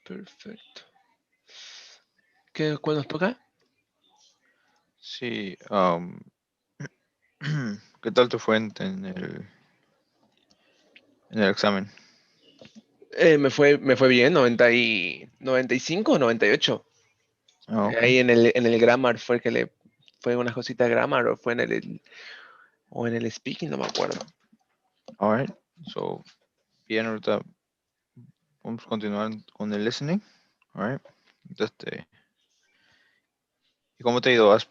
Perfecto. ¿Cuál nos toca? Sí. ¿Qué tal te fue en el examen? Me fue bien, 95 o 98. Ah, ok. Ahí en el grammar fue que fue unas cositas de grammar o fue o en el speaking, no me acuerdo. All right. So, bien, ahorita vamos a continuar con el listening. All right. Este, ¿y cómo te ha ido? ¿Has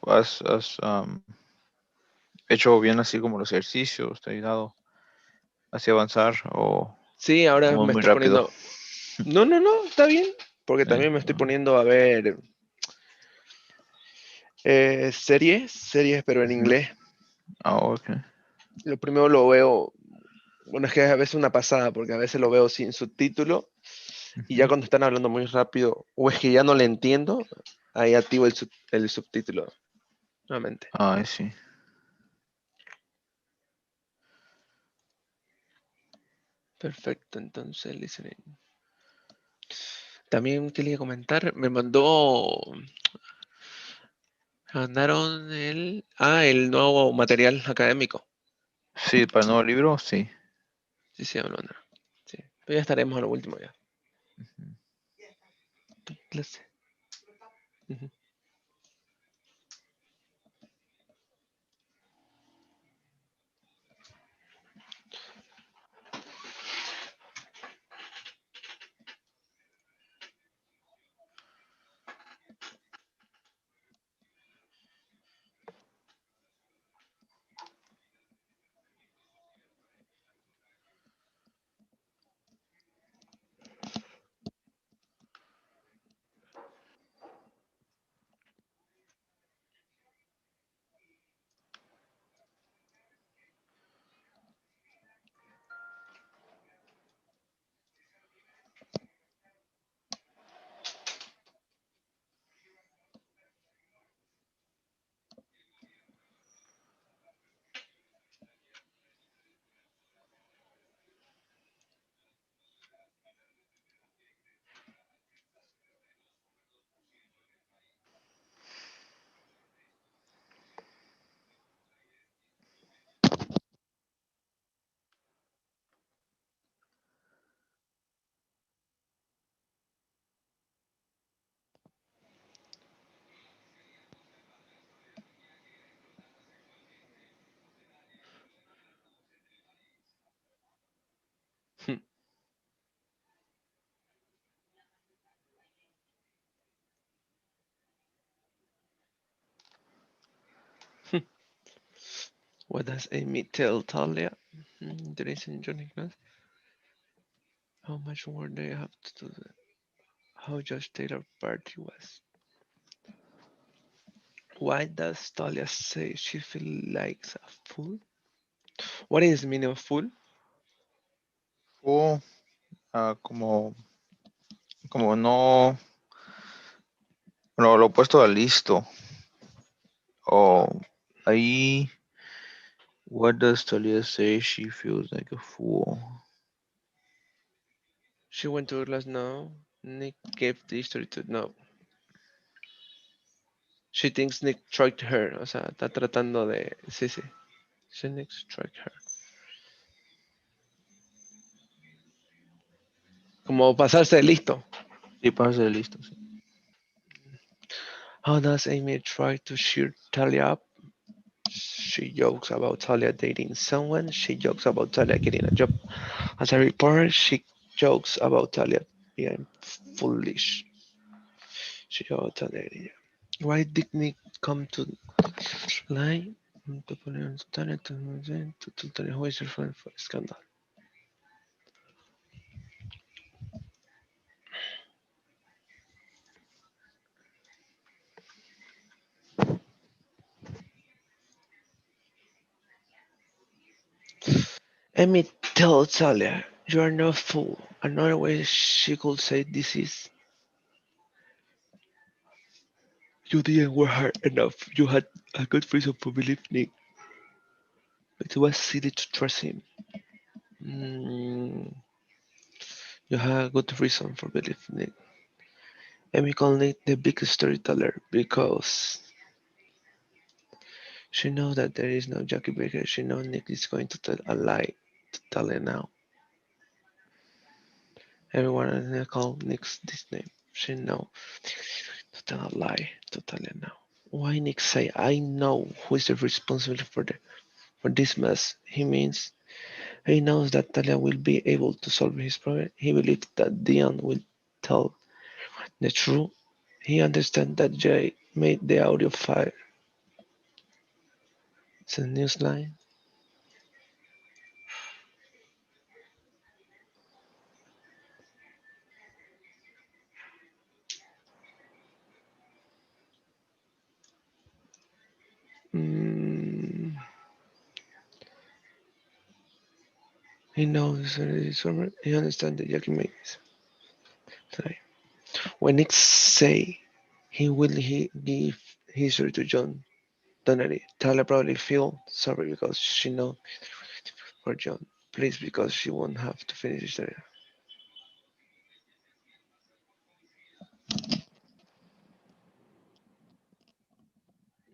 hecho bien así como los ejercicios? ¿Te ha ayudado así a avanzar Sí, ahora o me muy estoy rápido? poniendo. No, no, no, está bien. Porque Sí. también me estoy poniendo a ver series, pero en Ujú. inglés. Ah, ok. Lo primero lo veo, bueno, es que a veces una pasada, porque a veces lo veo sin subtítulo y ya Ujú. cuando están hablando muy rápido, o es que ya no le entiendo, ahí activo el subtítulo nuevamente. Ah, sí. Perfecto, entonces listening. También quería comentar, mandaron el nuevo material académico. Sí, para el nuevo libro, sí. Sí, sí, me lo mandaron. Sí, pero ya estaremos a lo último ya. Ujú. Clase. Ujú. What does Amy tell Talia? Today's in Johnny class. How much work do you have to do? How Josh Taylor party was? Why does Talia say she feels like a fool? What is the meaning of fool? O como no, bueno, lo opuesto a listo. O ahí, what does Talia say? She feels like a fool. She went to her class now. Nick gave the history to no. She thinks Nick tricked her. O sea, está tratando de. Sí, sí. She Nick tricked her. Como pasarse de listo. Sí, para ser listo, sí. How does Amy try to cheer Talia up? She jokes about Talia dating someone. She jokes about Talia getting a job as a reporter. She jokes about Talia being foolish. She jokes about Talia. Why did Nick come to lie? To put on Talia to Talia who is your friend for scandal. Amy tells Talia, you are no fool. Another way she could say this is, you didn't work hard enough. You had a good reason for believing Nick. It was easy to trust him. Mm, you have a good reason for believing it. Amy called Nick the big storyteller because she knows that there is no Jackie Baker. She knows Nick is going to tell a lie to tell her now. Everyone at Nick called Nick's this name. She knows to tell a lie to tell her now. Why Nick say I know who is the responsible for this mess? He means he knows that Talia will be able to solve his problem. He believes that Dion will tell the truth. He understands that Jay made the audio file. It's a newsline. Mm, he knows that it is over. He understands that Jackie made it. Sorry. When Nick say he give his story to John Donnelly, Talia probably feel sorry because she know for John. Please, because she won't have to finish the story.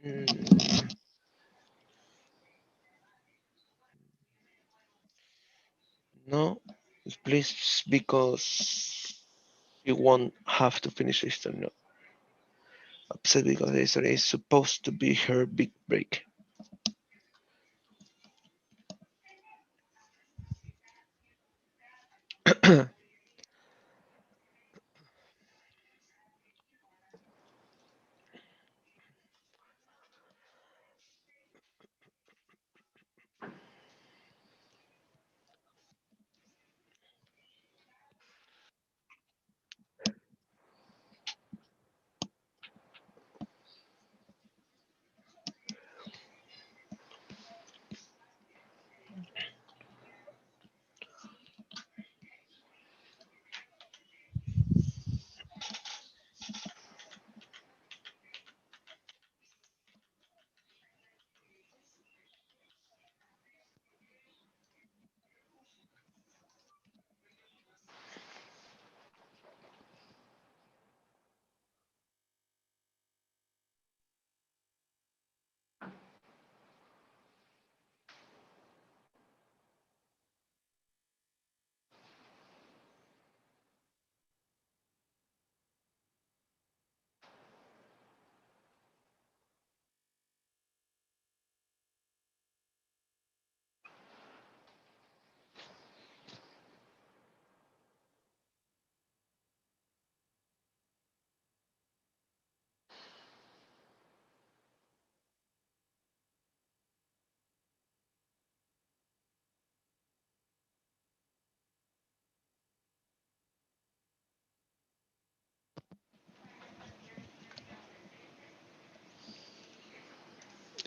Mm, no, please, because you won't have to finish the story. No, upset because the story is supposed to be her big break.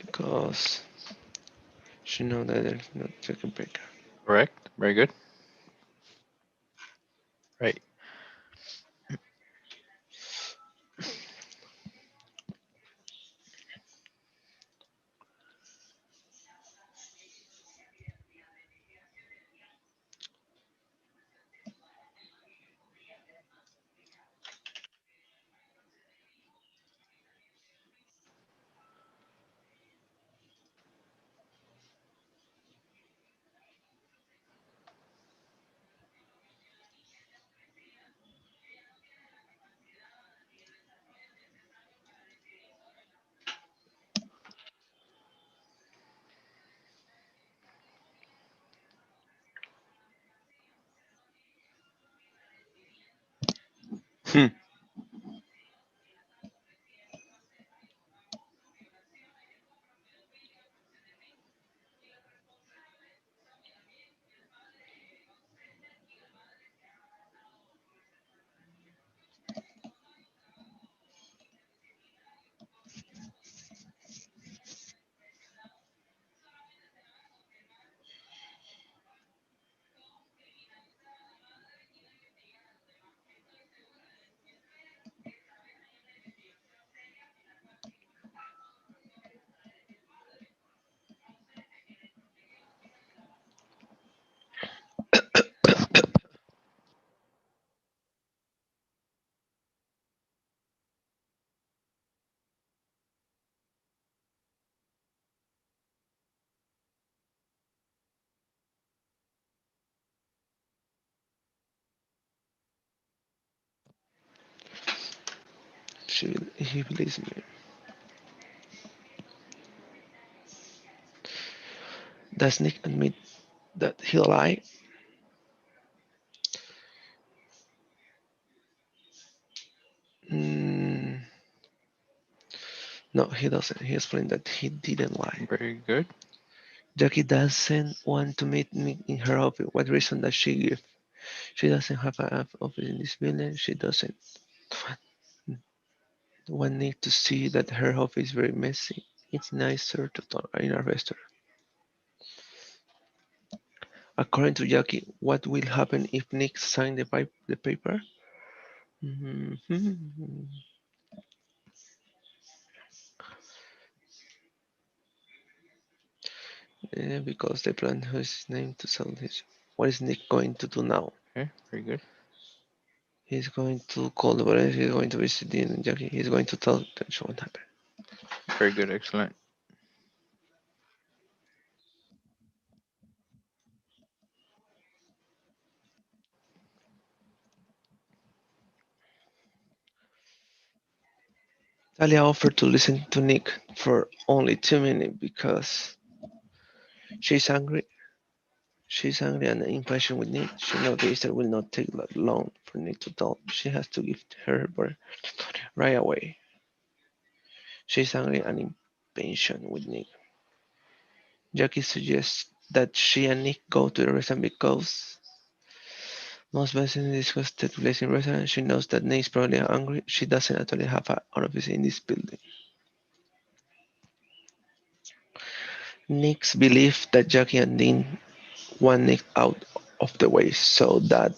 Because she know that there's no second break. Correct. Very good. Right. Hmm. he believes me. Does Nick admit that he lied? Mm, no, he doesn't. He explained that he didn't lie. Very good. Jackie doesn't want to meet Nick in her office. What reason does she give? She doesn't have an office in this building. She doesn't want Nick to see that her office is very messy. It's nicer to talk in a restaurant. According to Jackie, what will happen if Nick signs the paper? Mhm. Because they plan his name to sell his. What is Nick going to do now? Okay, very good. He's going to call the police. He's going to visit Dean and Jackie. He's going to tell them what happened. Very good. Excellent. Talia offered to listen to Nick for only 2 minutes because she's angry. She's angry and impatient with Nick. She noticed it will not take that long for Nick to talk. She has to give her birth right away. She's angry and impatient with Nick. Jackie suggests that she and Nick go to the restaurant because most residents discuss the place in restaurant. She knows that Nick is probably angry. She doesn't actually have an office in this building. Nick's belief that Jackie and Dean want Nick out of the way so that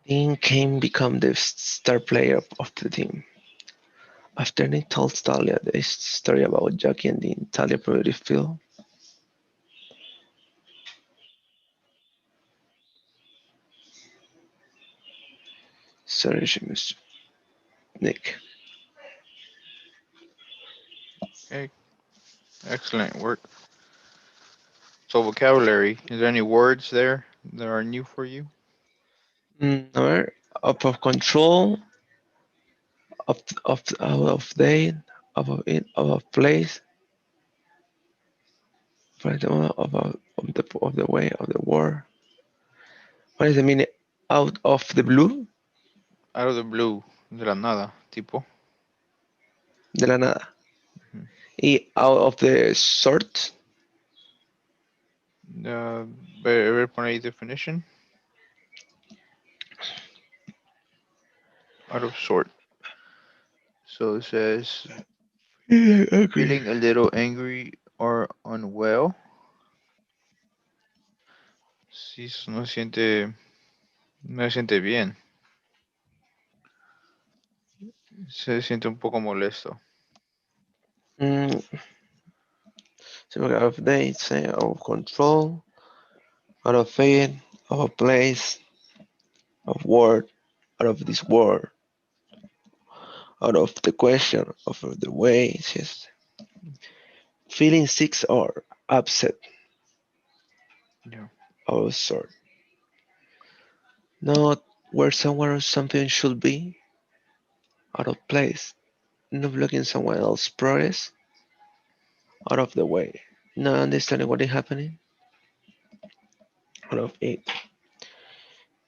Dean can become the star player of the team. After Nick tells Talia the story about Jackie and Dean, Talia probably feels sorry she missed Nick. Okay, excellent work. So vocabulary. Is there any words there that are new for you? Number out of control, out of date, out of it, out of place, for example, of the way of the word. What is the meaning? Out of the blue, Out of the blue, de la nada, tipo. de la nada. Mhm. Y out of the sort, Uh, Better pon ahí definition. Out of sort. So it says yeah, okay. feeling a little angry or unwell. Si no se siente bien. Se siente un poco molesto. Mm, so out of date, say out of control, out of fate, out of place, of word, out of this word, out of the question, out of the way. Yes. Feeling sick or upset, Yeah. out of sort. Not where someone or something should be, out of place. Not blocking someone else's progress, out of the way. Not understanding what is happening, out of it.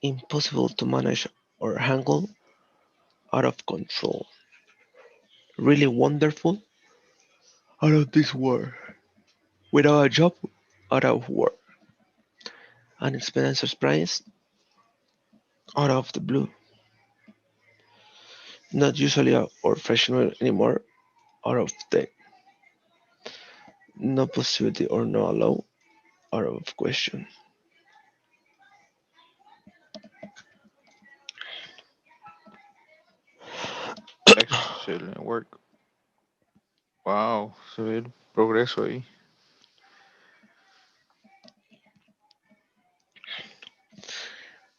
Impossible to manage or handle, out of control. Really wonderful, out of this world. Without a job, out of work. Unexpected surprise, out of the blue. Not usually a professional anymore, out of the no possibility or no allow, out of question. Excellent work. Wow, se ve el progreso ahí.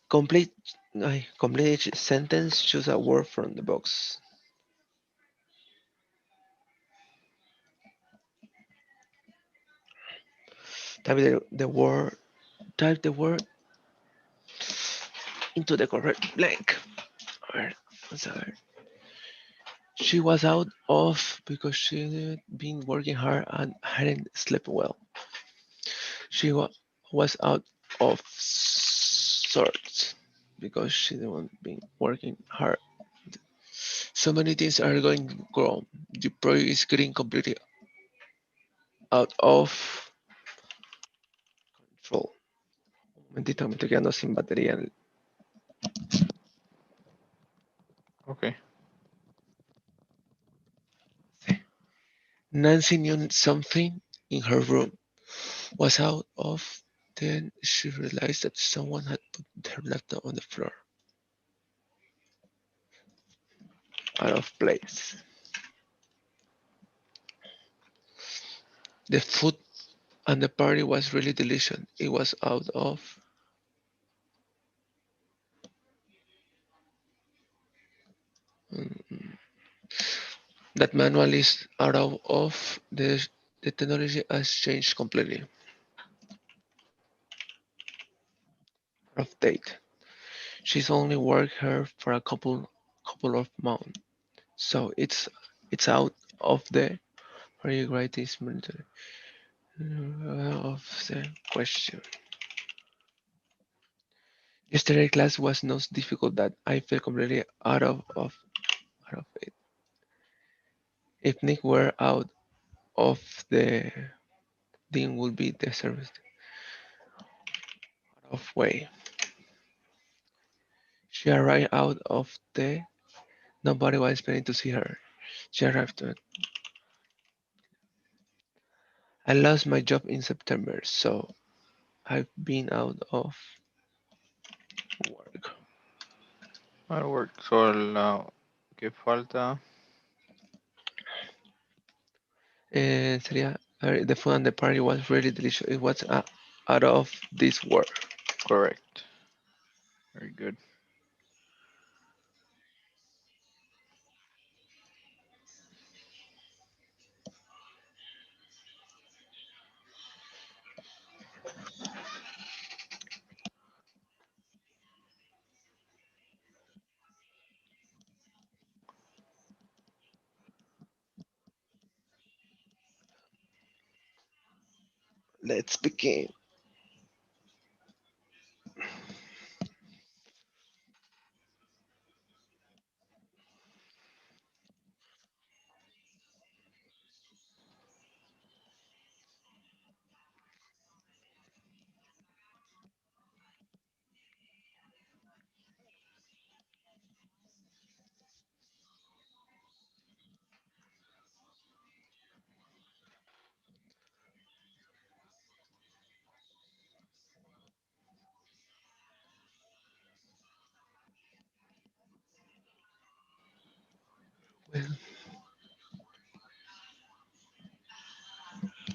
Complete complete each sentence, choose a word from the box. Type the word type the word into the correct blank. Alright, so she was out of because she had been working hard and hadn't slept well. She was out of sorts because she hadn't been working hard. So many things are going wrong. The project is getting completely out of control. Un momentito, me estoy quedando sin batería. Okay. Nancy knew something in her room was out of. Then she realized that someone had put her laptop on the floor, out of place. The food and the party was really delicious. It was out of. mm, that manual is out of the technology has changed completely. Out of date. She's only worked here for a couple of months, so it's out of the very greatest military of the question. Yesterday class was not difficult that I felt completely out of it. If Nick were out of the thing would be the service out of way. She arrived out of the nobody was expecting to see her. She arrived at I lost my job in September, so I've been out of work. That'll work. So la que falta. Sería, the food and the party was really delicious. It was out of this world. Correct. Very good. Let's begin. Well,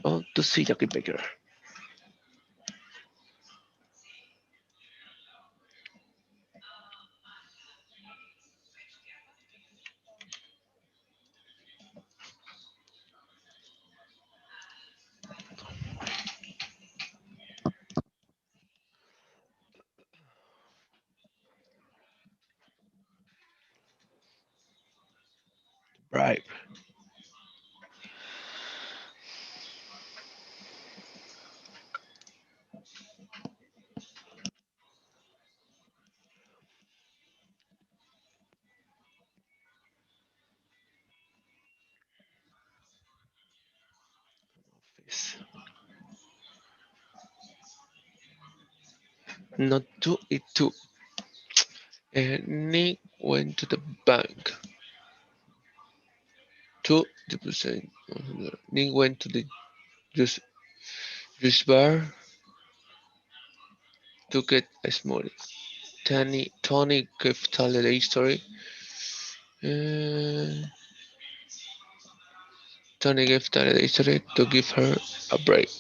on to see Jackie Baker. Bribe. Office. Not to it too. Nick went to the bank. To deposit. Nick went to the juice, juice bar to get a smoothie. Tony gave Talia the story. Uh, Tony gave Talia the story to give her a break.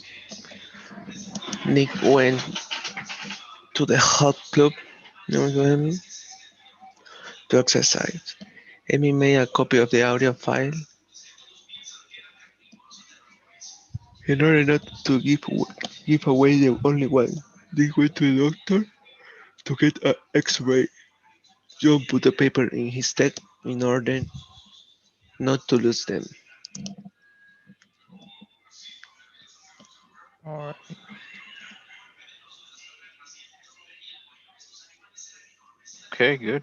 Nick went to the hot club to exercise. Amy made a copy of the audio file in order not to give away the only one. Nick went to the doctor to get an X-ray. John put the paper in his desk in order not to lose them. All right. Okay, good.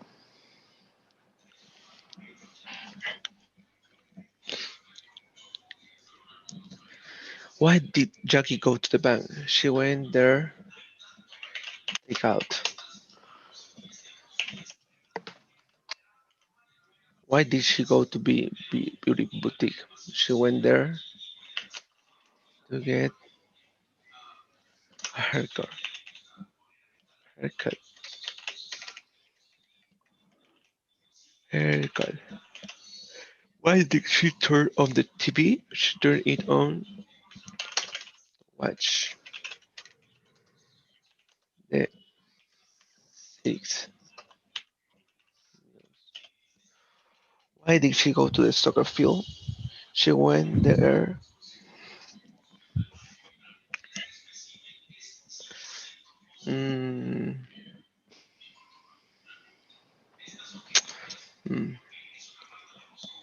Why did Jackie go to the bank? She went there take out. Why did she go to beauty boutique? She went there to get a haircut, haircut. Why did she turn on the TV? She turned it on. Watch the six. Why did she go to the soccer field? She went there. Mm, mm.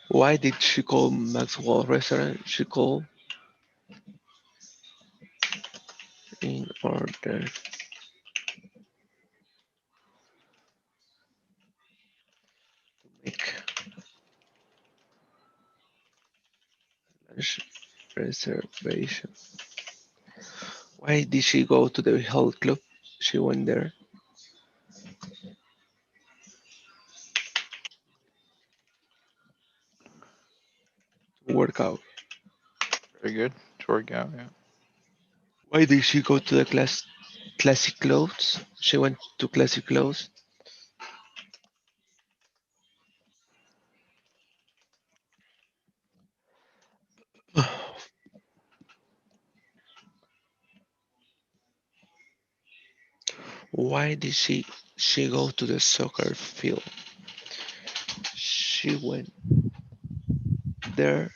Why did she call Maxwell restaurant? She called in order to make lunch reservation. Why did she go to the health club? She went there to work out. Very good. To work out, yeah. Why did she go to the classic clothes? She went to classic clothes. Why did she go to the soccer field? She went there.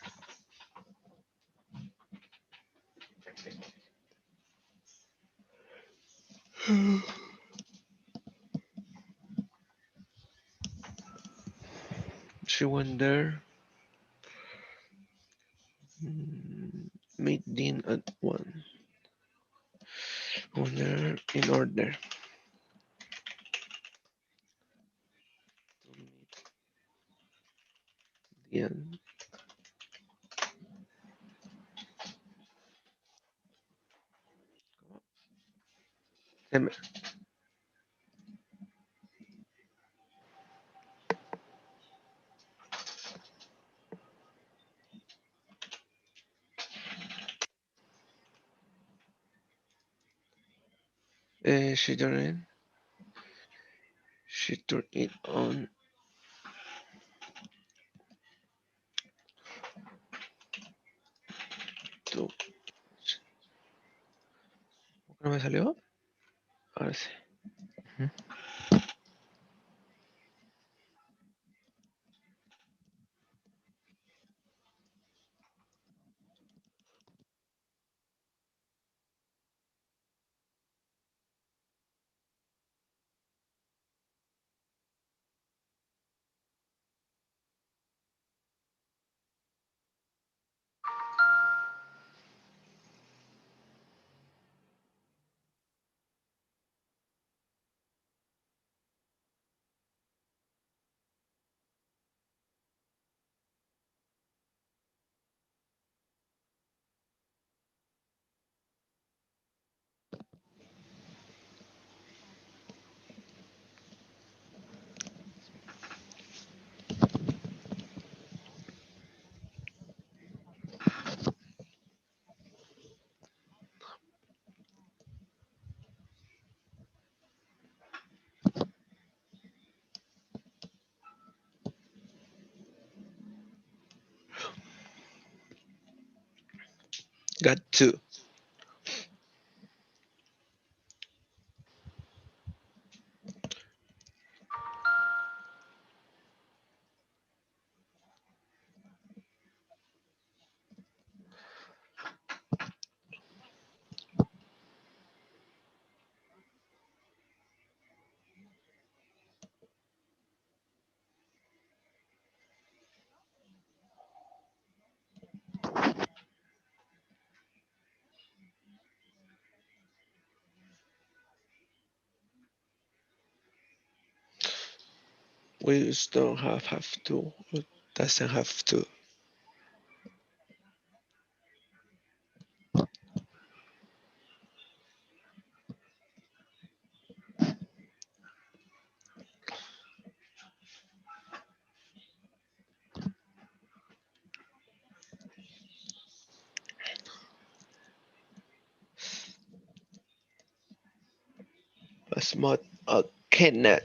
She went there. Meeting at one. Went there in order to meet the end. She turned. She turned it on to. ¿Por qué no me salió? Ahora sí. Mhm. Got two. We just don't have to. It doesn't have to. A smart cannot.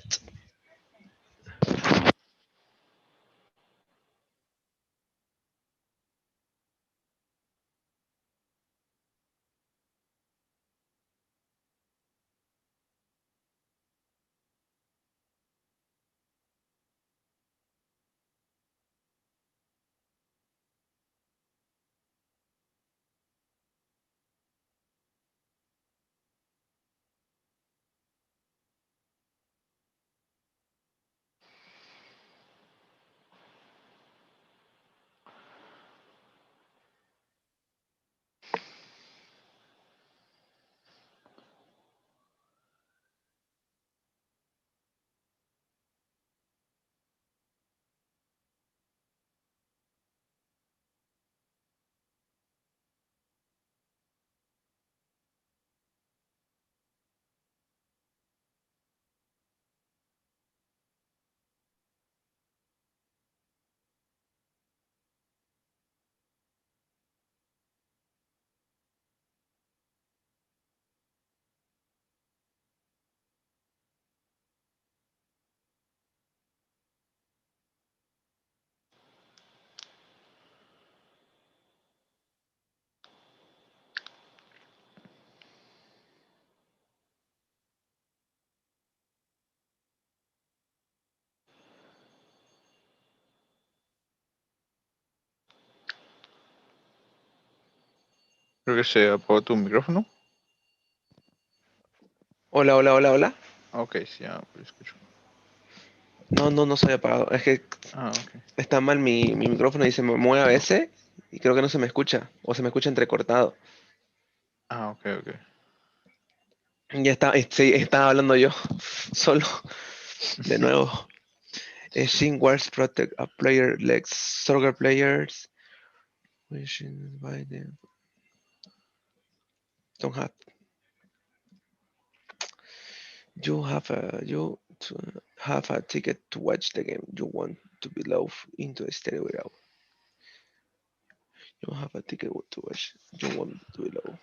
Creo que se apagó tu micrófono. Hola, hola, hola, hola. Ah, ok, sí, ya pues escucho. No, no, no se había apagado. Es que Ah, ok. está mal mi micrófono y se me mueve a veces y creo que no se me escucha o se me escucha entrecortado. Ah, ok, ok. Ya está, sí, estaba hablando yo solo de nuevo. Shin Wars protect a player like soccer players. We should buy them. Don't have you to have a ticket to watch the game. You want to be low into a stereo without. You have a ticket to watch. You want to be low.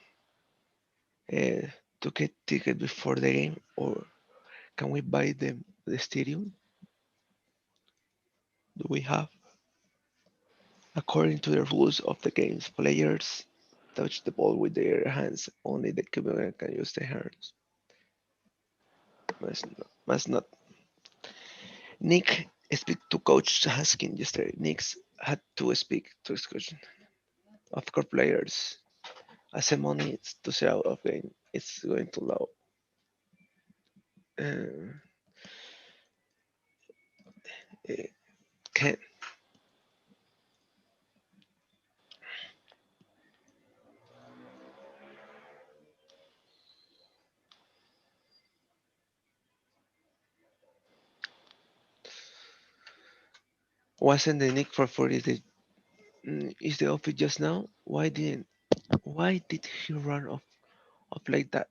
Uh, to get ticket before the game, or can we buy them the stadium? Do we have? According to the rules of the games, players touch the ball with their hands. Only the keeper can use their hands. Must not. Nick speak to Coach Haskin yesterday. Nick had to speak to his coach. Of course, players. As the money is to sell of game, it's going to low. Uh, uh, can, wasn't the Nick for 40 is the office just now? Why did he run off like that?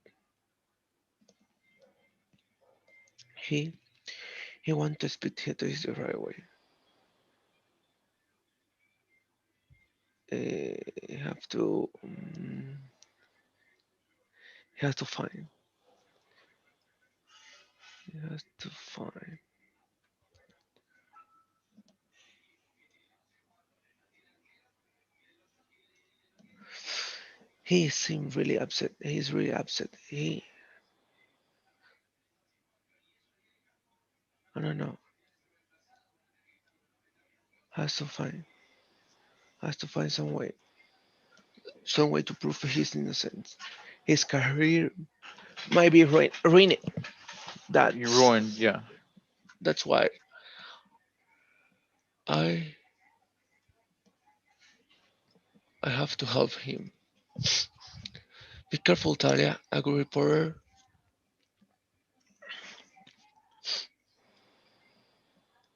He he want to speak here to his right away. He have to he has to find he has to find he seemed really upset. He's really upset. He I don't know has to find has to find some way to prove his innocence. His career might be ruined. You That's ruined, yeah. that's why I I have to help him. Be careful, Talia. A good reporter.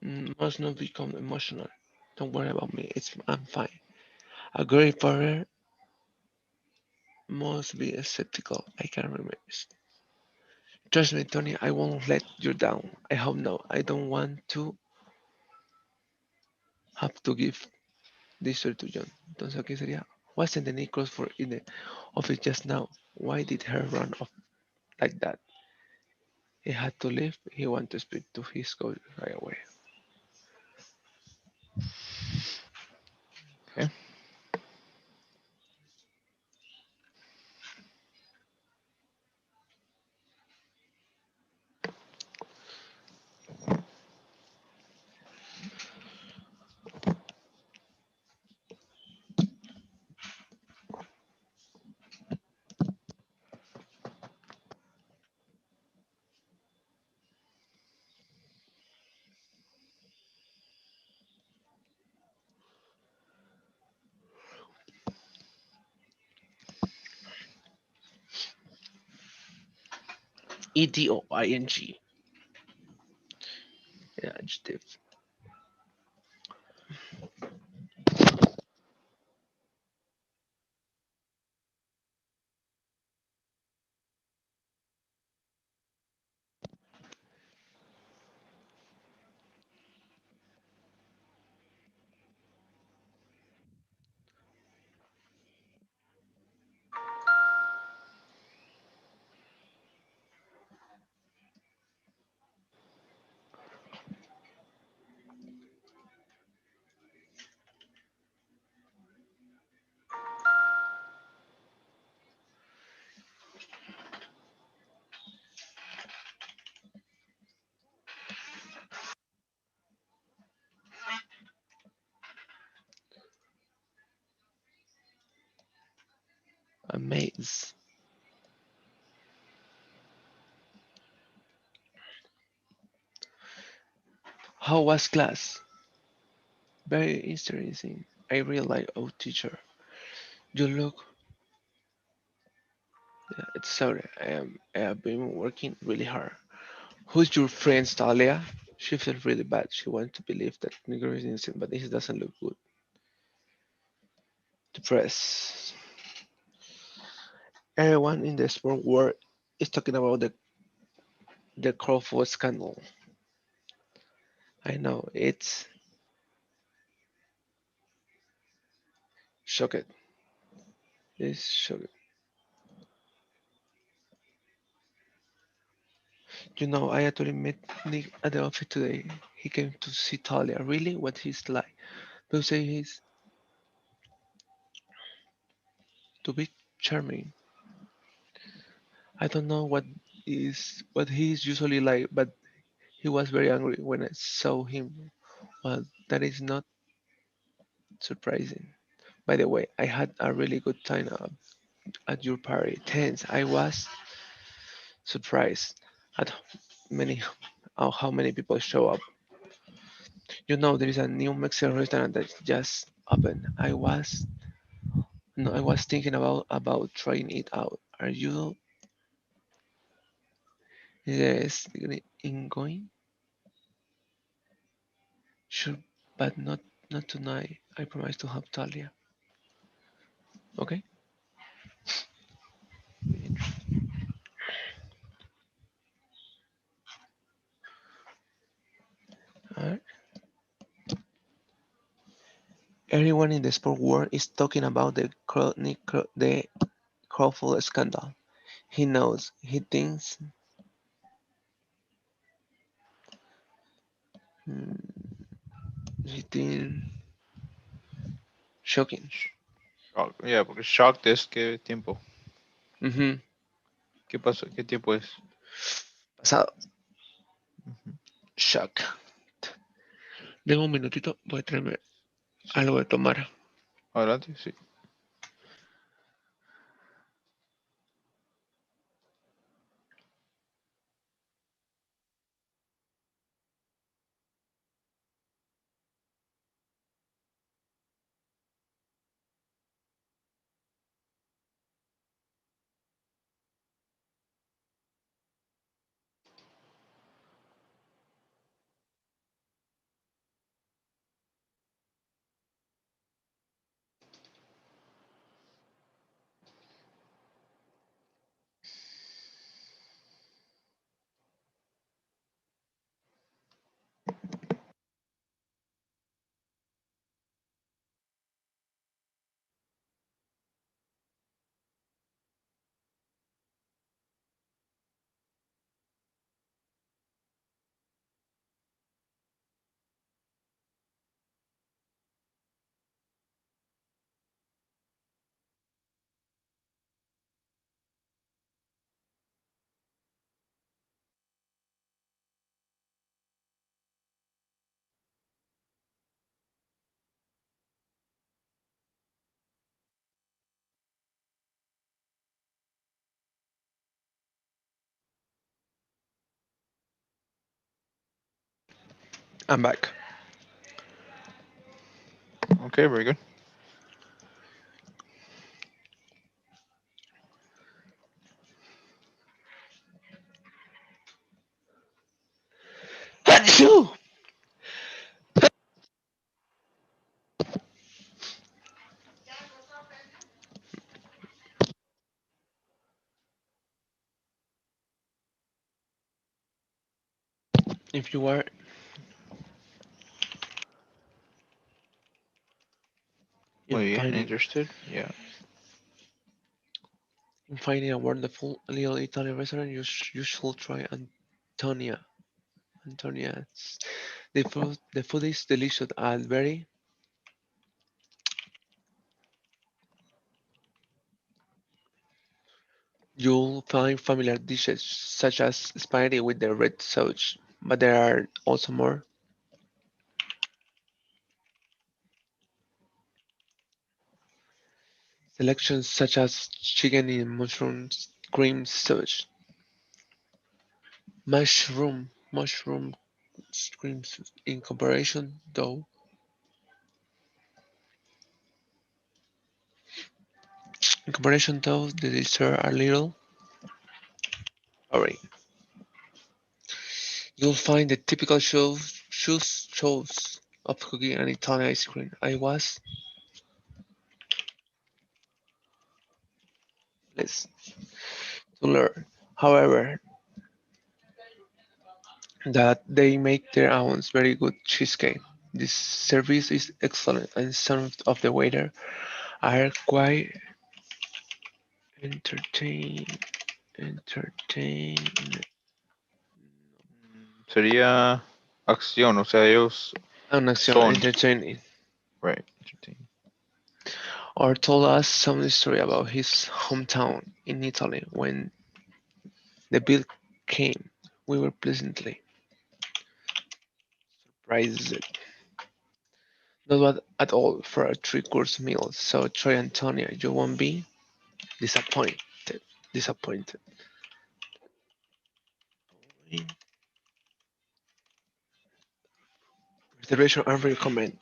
Must not become emotional. Don't worry about me. I'm fine. A great partner must be skeptical. I can remember. Trust me, Tony. I won't let you down. I hope no. I don't want to have to give this story to John. Entonces aquí sería. Wasn't any cross for in the office just now? Why did her run off like that? He had to leave. He wanted to speak to his coach right away. Okay. EDOING. Yeah, adjective. Amaze. How was class? Very interesting. I really like our teacher. You look. Yeah, it's sorry. I have been working really hard. Who's your friend, Talia? She felt really bad. She wanted to believe that Negro is innocent, but this doesn't look good. Depressed. Everyone in the sport world is talking about the Crawford scandal. I know it's shocked. It's shocked. You know, I actually met Nick at the office today. He came to see Talia. Really? What he's like? People say he's to be charming. I don't know what he's usually like, but he was very angry when I saw him. Well, that is not surprising. By the way, I had a really good time at your party. Thanks. I was surprised at many how many people show up. You know, there is a new Mexican restaurant that just opened. I was thinking about trying it out. Are you yes in going? Sure, but not tonight. I promise to help Talia. Okay. Alright. Everyone in the sport world is talking about the Crawford scandal. He knows. He thinks. Hmm, he thinks shocking. Shock. Yeah, porque shocked es qué tiempo. Ujú. ¿Qué pasó? ¿Qué tiempo es? Pasado. Ujú. Shock. Denme un minutito. Voy a traerme Sí. algo de tomar. Adelante, sí. I'm back. Okay, very good. Achoo! If you are in Muy bien, finding interested. Yeah. in finding a wonderful little Italian restaurant, you should try Antonia. Antonia. The food is delicious and very. You'll find familiar dishes such as spaghetti with the red sauce, but there are also more selections such as chicken in mushrooms, cream sauce, mushroom cream sauce. In comparison though, the dessert are little. Alright, you'll find the typical shows of cooking and Italian ice cream. I was less to learn. However, that they make their own very good cheesecake. This service is excellent, and some of the waiter are quite entertain, entertain, Sería acción, o sea, ellos son. entertaining, Right. Entertain. or told us some story about his hometown in Italy. When the bill came, we were pleasantly surprised. Not bad at all for a three-course meal. So Troy Antonio, you won't be disappointed. Disappointed. Reservation and recommend.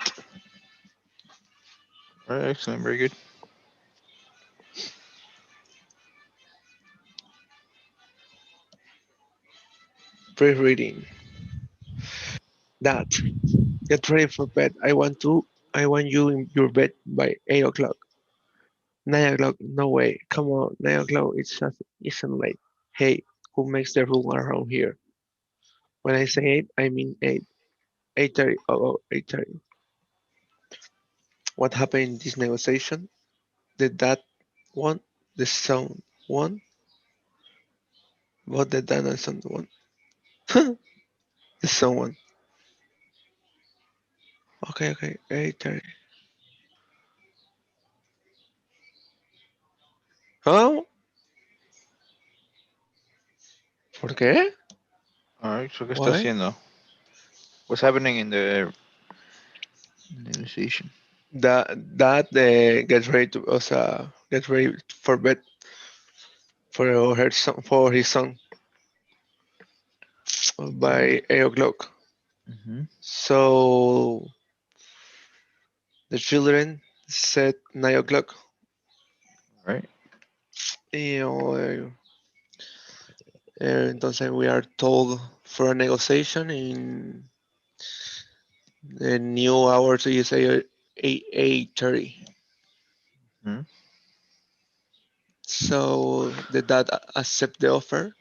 All right, excellent, very good. Pre-reading. That. Get ready for bed. I want you in your bed by 8 o'clock. 9 o'clock? No way. Come on. 9 o'clock. It's just isn't late. Hey, who makes the rule around here? When I say eight, I mean eight. 8:30. Oh, 8:30. What happened in this negotiation? Did that one? The sound one? What did that sound one? The sound one. Okay, okay. 8:30. ¿Oh? ¿Por qué? All right, so ¿qué está Why? haciendo? What's happening in the negotiation? That gets ready to get ready for bed for his son Okay. by 8 o'clock. Mm-hmm. So the children said 9 o'clock. All right. You know, entonces we are told for a negotiation in the new hours is 8:30. Mm-hmm. So the dad accept the offer.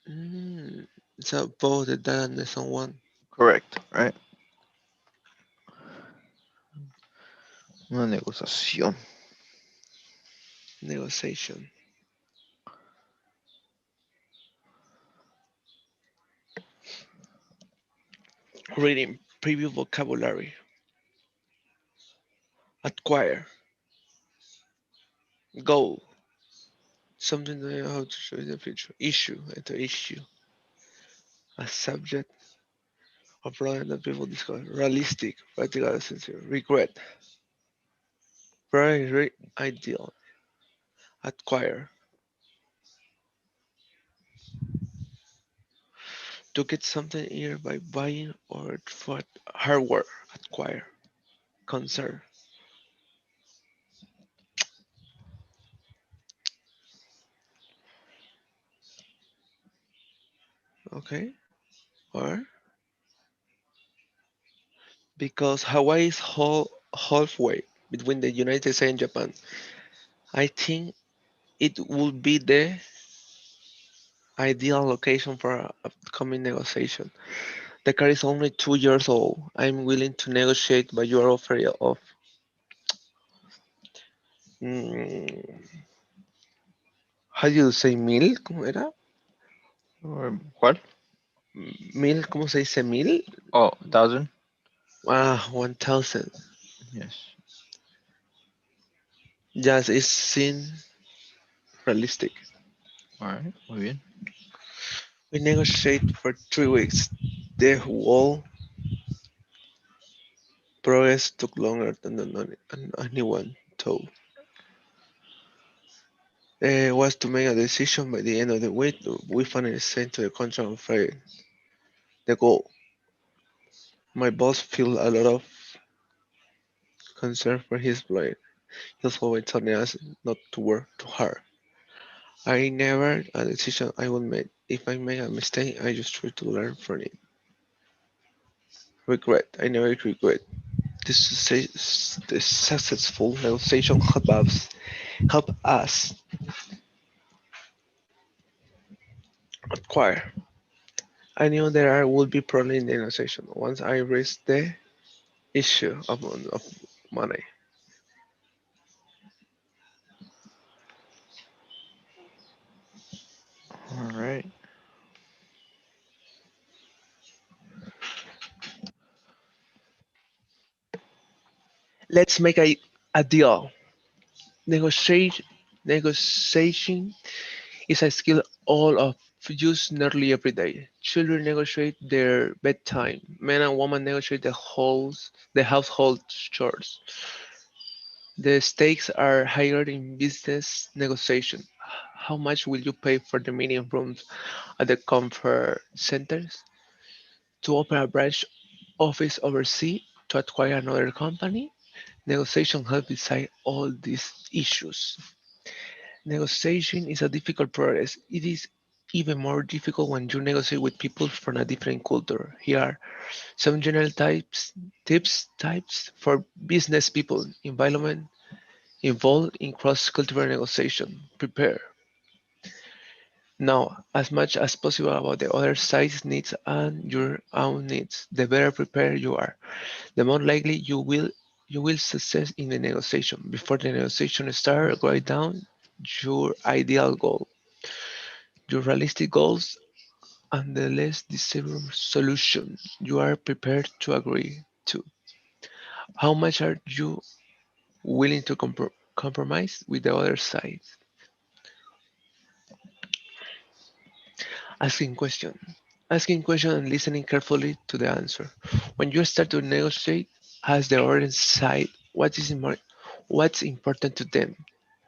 Mm, so both the dad and the son won Correct. Right. Una negociación. negotiation. Reading preview vocabulary. Acquire. Goal. Something that you have to show in the future. Issue. Enter issue. A subject or problem that people discuss. Realistic. Practical. Sincere. Regret. Very ideal. Acquire. To get something either by buying or for hardware, acquire, conserve. Okay? Or because Hawaii is halfway between the United States and Japan, I think it would be the ideal location for a upcoming negotiation. The car is only 2 years old. I'm willing to negotiate, but you are offering of mm, how do you say mil? ¿Cómo era? ¿Cuál? Mil, ¿cómo se dice mil? Oh, 1,000. 1,000. Yes. Yes, it seems realistic. All right. Muy bien. We negotiate for 3 weeks. The whole progress took longer than anyone thought. Was to make a decision by the end of the week. We finally sent to the contract on Friday. The goal. My boss feel a lot of concern for his employee. He's always telling us not to work too hard. I never a decision I will make. If I make a mistake, I just try to learn from it. Regret. I never regret. The successful negotiation help us acquire. I knew there would be problem in the negotiation once I raised the issue of money. All right. Let's make a deal. Negotiate, negotiation is a skill all of use nearly every day. Children negotiate their bedtime. Men and women negotiate the household chores. The stakes are higher in business negotiation. How much will you pay for the meeting rooms at the comfort centers? To open a branch office overseas? To acquire another company? Negotiation helps decide all these issues. Negotiation is a difficult process. It is even more difficult when you negotiate with people from a different culture. Here are some general tips for business people environment involved in cross-cultural negotiation. Prepare. Know as much as possible about the other side's needs and your own needs. The better prepared you are, the more likely you will success in the negotiation. Before the negotiation starts, write down your ideal goal, your realistic goals, and the less desirable solution you are prepared to agree to. How much are you willing to compromise with the other side? Asking question. Asking question and listening carefully to the answer. When you start to negotiate, ask the other side what's important to them.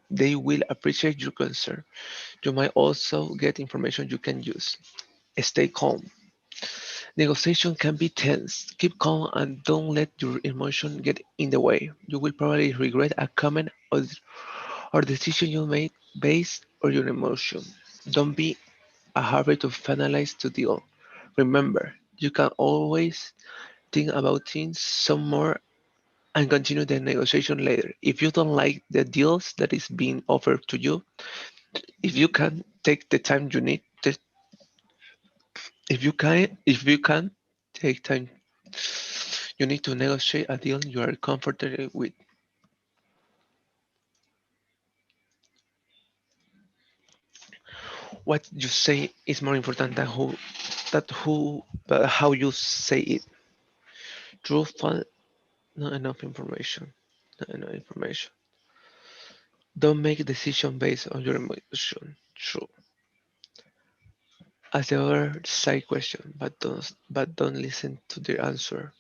They will appreciate your concern. You might also get information you can use. Stay calm. Negotiation can be tense. Keep calm and don't let your emotion get in the way. You will probably regret a comment or decision you made based on your emotion. Don't be a hurry to finalize the deal. Remember, you can always think about things some more and continue the negotiation later. If you don't like the deals that is being offered to you, if you can take the time you need, if you can take time you need to negotiate a deal you are comfortable with. What you say is more important than but how you say it. Truthful, not enough information. Not enough information. Don't make a decision based on your emotion. True. Ask the other side question, but don't listen to their answer.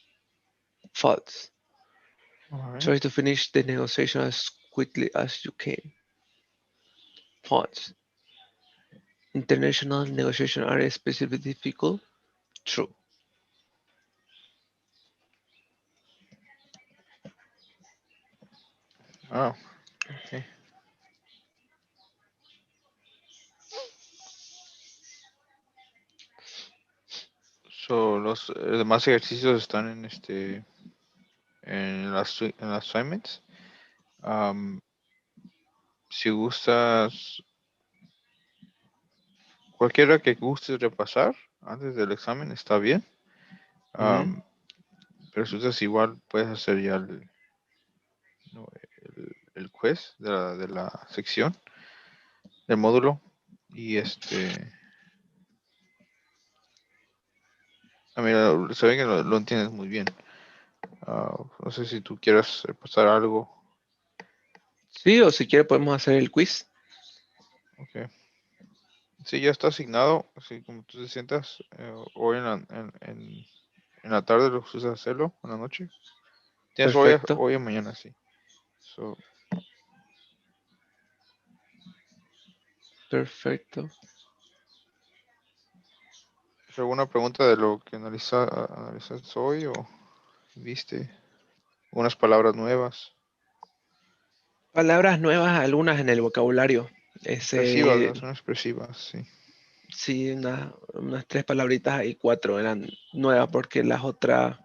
False. All right. Try to finish the negotiation as quickly as you can. False. International negotiations are especially difficult. True. Oh, okay. So, los demás ejercicios están en en las assignments. Am, si gustas, cualquiera que gustes repasar antes del examen está bien. Ujú. Am, pero si gustas igual puedes hacer ya no, el quiz de la sección, del módulo. Y mira, se ve que lo entiendes muy bien. No sé si tú quieras repasar algo. Sí, o si quiere podemos hacer el quiz. Ok. Sí, ya está asignado, así como tú te sientas hoy en la tarde lo usas hacerlo, en la noche. Tienes Perfecto, hoy o mañana, sí. So, perfecto. ¿es alguna pregunta de lo que analizaste hoy o viste? ¿Unas palabras nuevas? Palabras nuevas, algunas en el vocabulario. Expresivas, ¿no? Ese, Son expresivas, sí. sí, unas tres palabritas y cuatro eran nuevas porque las otras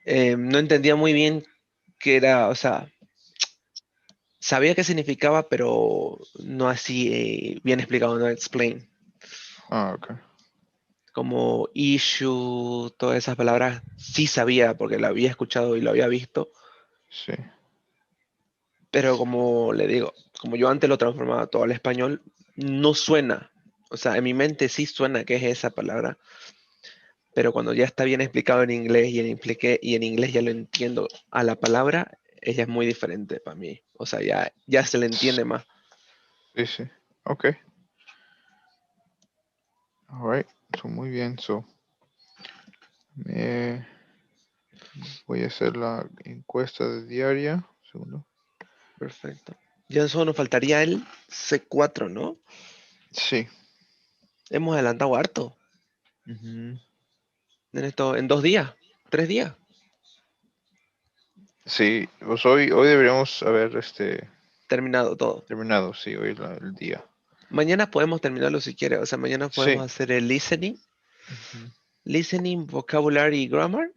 no entendía muy bien qué era, o sea, sabía qué significaba, pero no así bien explicado, no explain. Ah, ok. Como issue, todas esas palabras, sí sabía porque lo había escuchado y lo había visto, Sí, pero como le digo, como yo antes lo transformaba todo al español, no suena. O sea, en mi mente sí suena que es esa palabra, pero cuando ya está bien explicado en inglés y en inglés ya lo entiendo a la palabra, ella es muy diferente para mí. O sea, ya se le entiende más. sí, sí. Ok. Alright. So, muy bien. So, me voy a hacer la encuesta de diaria. Segundo. Perfecto. Ya solo nos faltaría el C4, ¿no? Sí. Hemos adelantado harto Ujú. en esto, en 2 días, 3 días, Sí, pues hoy deberíamos haber terminado todo. terminado, sí, hoy es el día. Mañana podemos terminarlo si quieres. O sea, mañana podemos Sí. hacer el listening, Ujú. listening, vocabulary y grammar.